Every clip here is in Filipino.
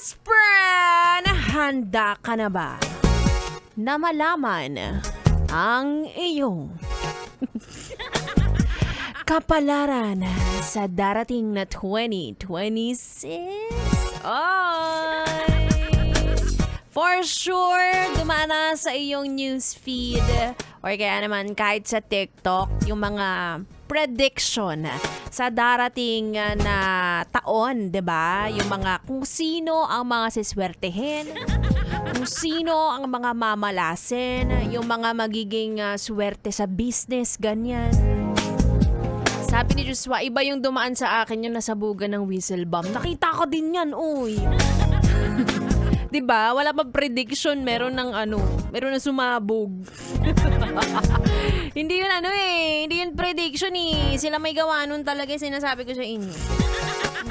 best friend! Handa ka na ba na malaman ang iyong kapalaran sa darating na 2026? Ay! For sure, dumana sa iyong newsfeed or kaya naman kahit sa TikTok yung mga prediction sa darating na taon, 'di ba? Yung mga kung sino ang mga siswertehin, kung sino ang mga mamalasin, yung mga magiging swerte sa business, ganyan. Sabi ni Joshua, iba yung dumaan sa akin yung nasabugan ng whistle bomb. Nakita ko din yan, uy. 'Di ba? Wala pa prediction, meron ng sumabog. Hindi yun hindi yun prediction eh. Sila may gawa nun talaga, sinasabi ko sa inyo.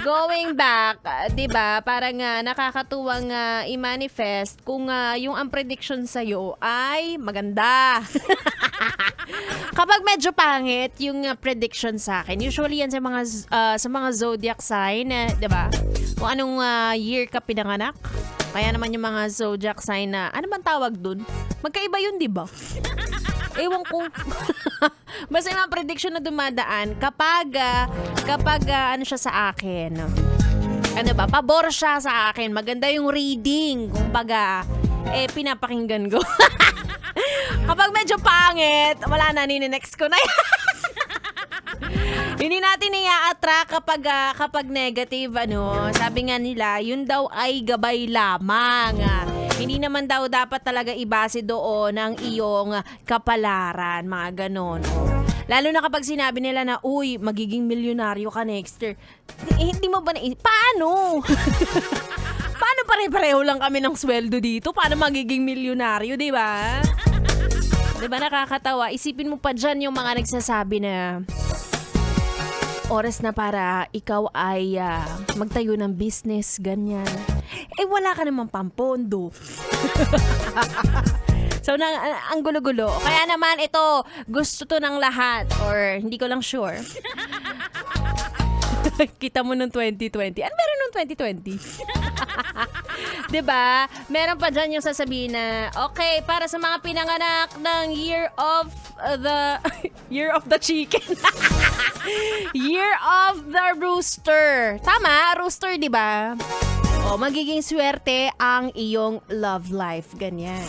Going back, 'di ba? Parang nakakatuwang i-manifest kung yung ang prediction sa ay maganda. Kapag medyo pangit yung prediction sa akin, usually yan sa mga zodiac sign, 'di ba? Kung anong year ka pinanganak. Kaya naman yung mga zodiac sign na, ano bang tawag dun? Magkaiba yun, di ba? Ewan ko. Basta yung mga prediction na dumadaan, kapag ano siya sa akin, ano ba, pabor siya sa akin, maganda yung reading, kumbaga, pinapakinggan ko. Kapag medyo pangit, wala na, nininext ko na yan. Hindi natin i-attract kapag negative, sabi nga nila, yun daw ay gabay lamang. Hindi naman daw dapat talaga ibase doon ang iyong kapalaran, mga ganon. Lalo na kapag sinabi nila na, uy, magiging milyonaryo ka next year. Hindi mo ba paano? Paano pare-pareho lang kami ng sweldo dito? Paano magiging milyonaryo, di ba? Di ba nakakatawa? Isipin mo pa dyan yung mga nagsasabi na oras na para ikaw ay magtayo ng business, ganyan. Wala ka namang pampondo. So, ang gulo-gulo. Kaya naman ito, gusto to ng lahat. Or hindi ko lang sure. Kita mo nung 2020. Ano meron nung 2020? Diba? Meron pa dyan yung sasabihin na, okay, para sa mga pinanganak ng year of the chicken. Year of the rooster. Tama? Rooster, diba? O, magiging swerte ang iyong love life. Ganyan.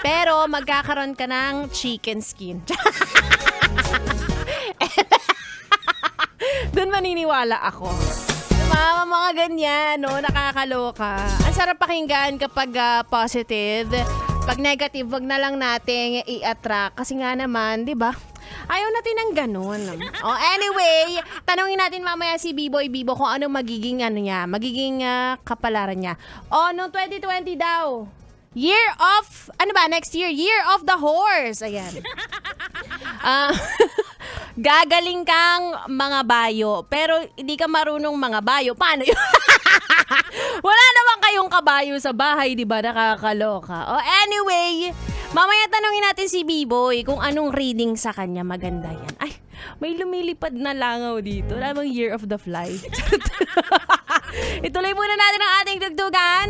Pero, magkakaroon ka ng chicken skin. Doon maniniwala ako. Mga ganyan, nakakaloka. Ang sarap pakinggan kapag positive. Pag negative, wag na lang nating i-attract. Kasi nga naman, di ba? Ayaw natin ng ganun. Anyway, tanungin natin mamaya si B-Boy Bibo kung anong magiging kapalaran niya. Noong 2020 daw. Year of, next year? Year of the horse. Ayan. Gagaling kang mga bayo, pero hindi ka marunong mga bayo. Paano yun? Wala naman kayong kabayo sa bahay, di ba? Nakakaloka. Anyway, mamaya tanongin natin si B-Boy kung anong reading sa kanya. Maganda yan. Ay, may lumilipad na langaw dito. Lamang Year of the Fly. Ituloy muna natin ang ating dugdugan.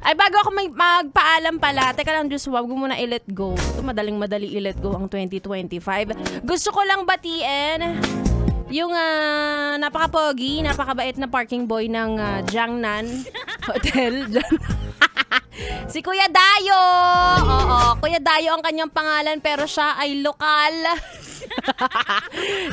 Ay, bago ako magpaalam pala, teka lang, Diyos, wag mo muna i-let go. Ito, madaling-madali i-let go ang 2025. Gusto ko lang batiin yung napaka-pogi, napakabait na parking boy ng Jiangnan Hotel. Si Kuya Dayo! Oo, Kuya Dayo ang kanyang pangalan, pero siya ay lokal.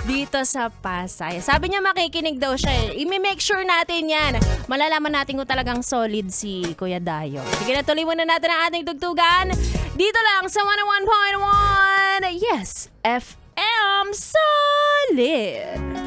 Dito sa Pasay. Sabi niya makikinig daw siya. I-make sure natin yan. Malalaman natin kung talagang solid si Kuya Dayo. Sige na, tuloy muna natin ang ating tugtugan. Dito lang sa 101.1 Yes FM Solid.